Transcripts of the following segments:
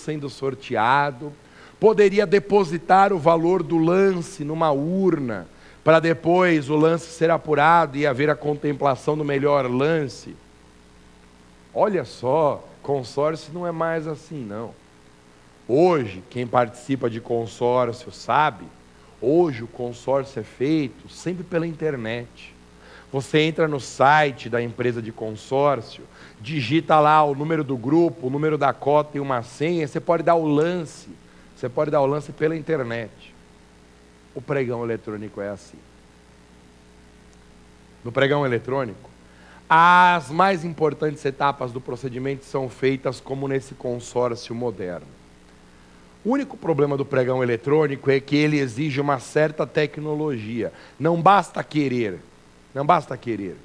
sendo sorteado, poderia depositar o valor do lance numa urna, para depois o lance ser apurado e haver a contemplação do melhor lance. Olha só, consórcio não é mais assim não. Hoje, quem participa de consórcio sabe, hoje o consórcio é feito sempre pela internet. Você entra no site da empresa de consórcio, digita lá o número do grupo, o número da cota e uma senha, você pode dar o lance. Você pode dar o lance pela internet. O pregão eletrônico é assim. No pregão eletrônico, as mais importantes etapas do procedimento são feitas como nesse consórcio moderno. O único problema do pregão eletrônico é que ele exige uma certa tecnologia. Não basta querer. Não basta querer.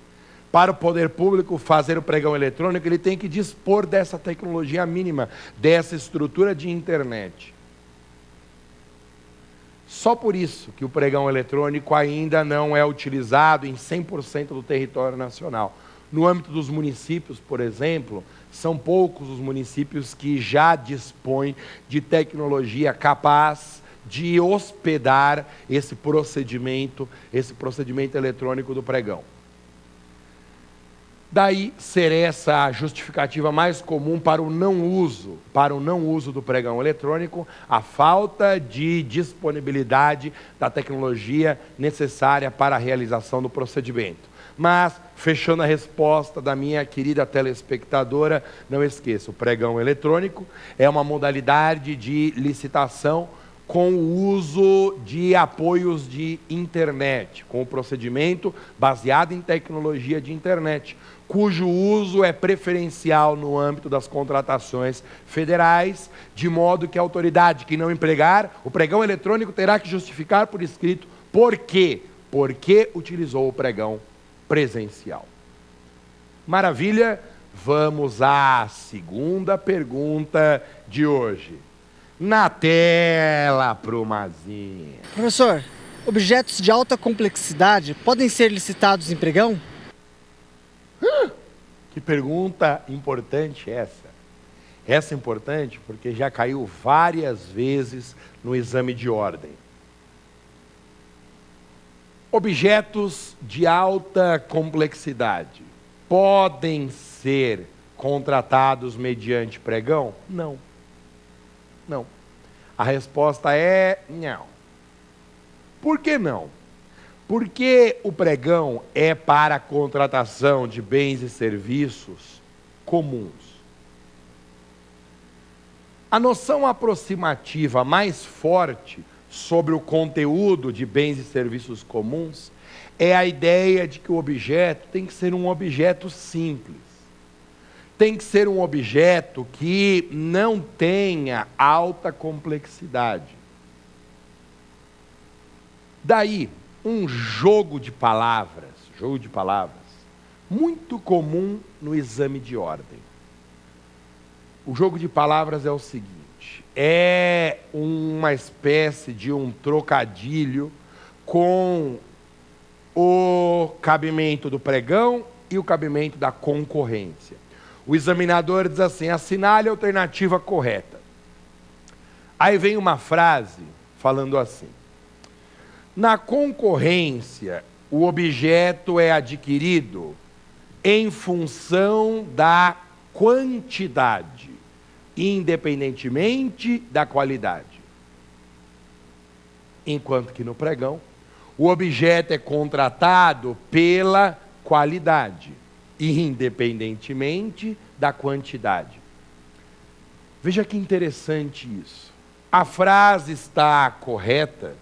Para o poder público fazer o pregão eletrônico, ele tem que dispor dessa tecnologia mínima, dessa estrutura de internet. Só por isso que o pregão eletrônico ainda não é utilizado em 100% do território nacional. No âmbito dos municípios, por exemplo, são poucos os municípios que já dispõem de tecnologia capaz de hospedar esse procedimento eletrônico do pregão. Daí ser essa a justificativa mais comum para o não uso do pregão eletrônico, a falta de disponibilidade da tecnologia necessária para a realização do procedimento. Mas, fechando a resposta da minha querida telespectadora, não esqueça, o pregão eletrônico é uma modalidade de licitação com o uso de apoios de internet, com o procedimento baseado em tecnologia de internet, cujo uso é preferencial no âmbito das contratações federais, de modo que a autoridade que não empregar o pregão eletrônico terá que justificar por escrito por quê utilizou o pregão presencial. Maravilha? Vamos à segunda pergunta de hoje. Na tela, pro Mazinho. Professor, objetos de alta complexidade podem ser licitados em pregão? Que pergunta importante essa. Essa é importante porque já caiu várias vezes no exame de ordem. Objetos de alta complexidade podem ser contratados mediante pregão? Não. Não. A resposta é não. Por que não? Porque o pregão é para a contratação de bens e serviços comuns. A noção aproximativa mais forte sobre o conteúdo de bens e serviços comuns é a ideia de que o objeto tem que ser um objeto simples. Tem que ser um objeto que não tenha alta complexidade. Daí, um jogo de palavras, muito comum no exame de ordem. O jogo de palavras é o seguinte, é uma espécie de um trocadilho com o cabimento do pregão e o cabimento da concorrência. O examinador diz assim, assinale a alternativa correta. Aí vem uma frase falando assim, na concorrência, o objeto é adquirido em função da quantidade, independentemente da qualidade. Enquanto que no pregão, o objeto é contratado pela qualidade, independentemente da quantidade. Veja que interessante isso. A frase está correta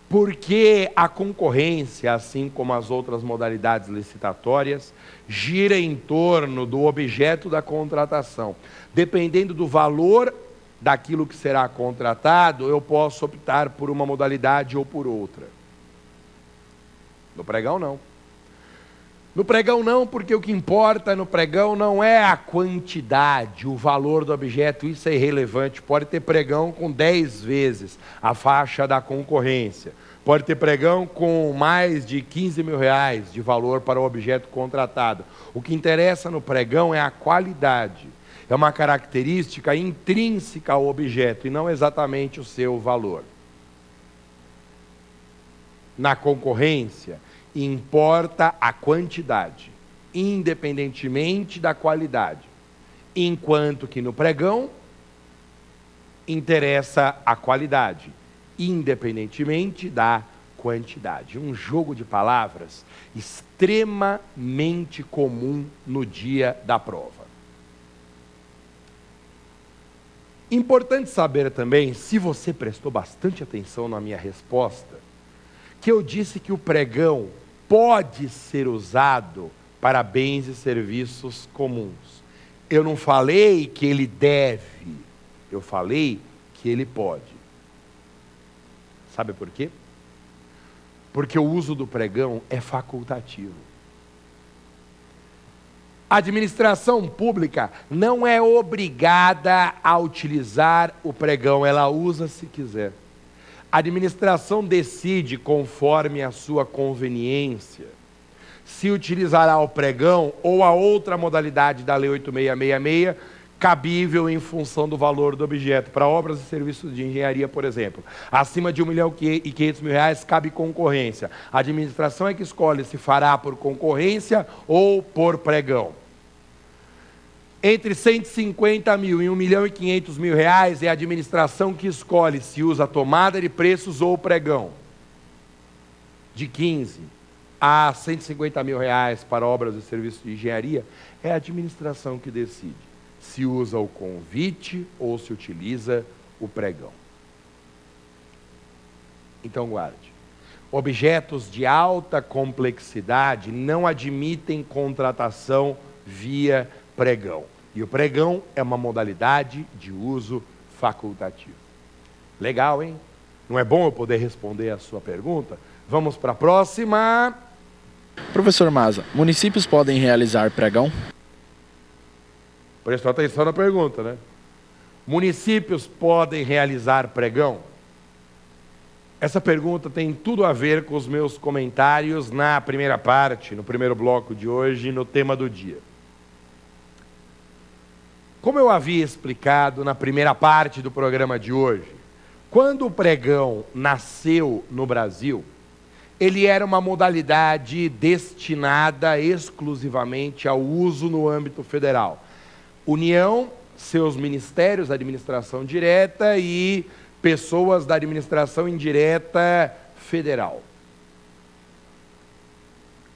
porque a concorrência, assim como as outras modalidades licitatórias, gira em torno do objeto da contratação. Dependendo do valor daquilo que será contratado, eu posso optar por uma modalidade ou por outra. No pregão, não. No pregão não, porque o que importa no pregão não é a quantidade, o valor do objeto, isso é irrelevante. Pode ter pregão com 10 vezes a faixa da concorrência. Pode ter pregão com mais de 15 mil reais de valor para o objeto contratado. O que interessa no pregão é a qualidade. é uma característica intrínseca ao objeto e não exatamente o seu valor. Na concorrência, importa a quantidade, independentemente da qualidade, enquanto que no pregão interessa a qualidade, independentemente da quantidade. Um jogo de palavras extremamente comum no dia da prova. Importante saber também, se você prestou bastante atenção na minha resposta, que eu disse que o pregão pode ser usado para bens e serviços comuns. Eu não falei que ele deve, eu falei que ele pode. Sabe por quê? Porque o uso do pregão é facultativo. A administração pública não é obrigada a utilizar o pregão, ela usa se quiser. A administração decide, conforme a sua conveniência, se utilizará o pregão ou a outra modalidade da Lei 8666, cabível em função do valor do objeto. Para obras e serviços de engenharia, por exemplo, acima de R$1.500.000 cabe concorrência. A administração é que escolhe se fará por concorrência ou por pregão. Entre 150 mil e R$1.500.000 é a administração que escolhe se usa tomada de preços ou pregão. De 15 a 150 mil reais para obras e serviços de engenharia, é a administração que decide se usa o convite ou se utiliza o pregão. Então guarde. Objetos de alta complexidade não admitem contratação via pregão. E o pregão é uma modalidade de uso facultativo. Legal, hein? Não é bom eu poder responder a sua pergunta? Vamos para a próxima. Professor Maza, municípios podem realizar pregão? Prestou atenção na pergunta, né? Municípios podem realizar pregão? Essa pergunta tem tudo a ver com os meus comentários na primeira parte, no primeiro bloco de hoje, no tema do dia. Como eu havia explicado na primeira parte do programa de hoje, quando o pregão nasceu no Brasil, ele era uma modalidade destinada exclusivamente ao uso no âmbito federal. União, seus ministérios, administração direta e pessoas da administração indireta federal.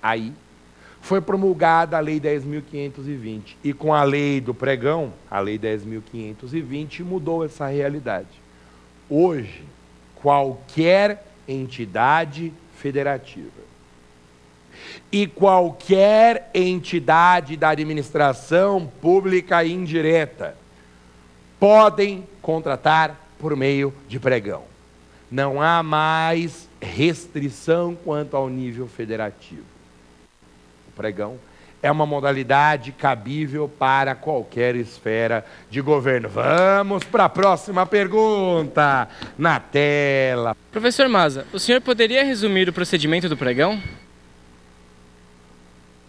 Aí foi promulgada a Lei 10.520 e com a lei do pregão, a Lei 10.520, mudou essa realidade. Hoje, qualquer entidade federativa e qualquer entidade da administração pública indireta podem contratar por meio de pregão. Não há mais restrição quanto ao nível federativo. O pregão é uma modalidade cabível para qualquer esfera de governo. Vamos para a próxima pergunta na tela. Professor Maza, o senhor poderia resumir o procedimento do pregão?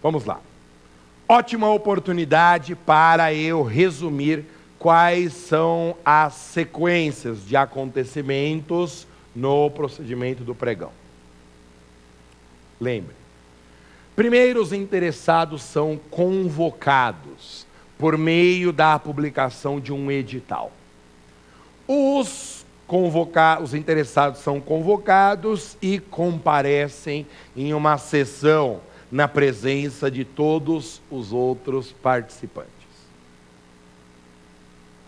Vamos lá. Ótima oportunidade para eu resumir quais são as sequências de acontecimentos no procedimento do pregão. Lembre, primeiro os interessados são convocados por meio da publicação de um edital. Os interessados são convocados e comparecem em uma sessão na presença de todos os outros participantes.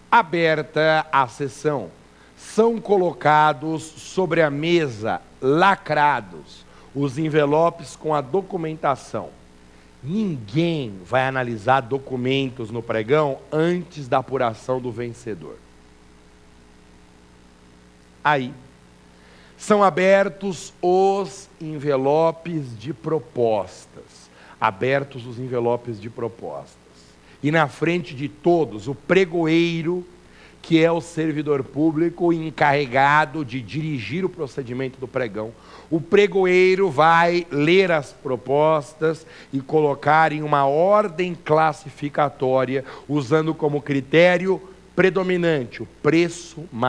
Aberta a sessão, são colocados sobre a mesa, lacrados, os envelopes com a documentação. Ninguém vai analisar documentos no pregão antes da apuração do vencedor. Aí, são abertos os envelopes de propostas. Abertos os envelopes de propostas. E na frente de todos, o pregoeiro que é o servidor público encarregado de dirigir o procedimento do pregão. O pregoeiro vai ler as propostas e colocar em uma ordem classificatória, usando como critério predominante o preço mais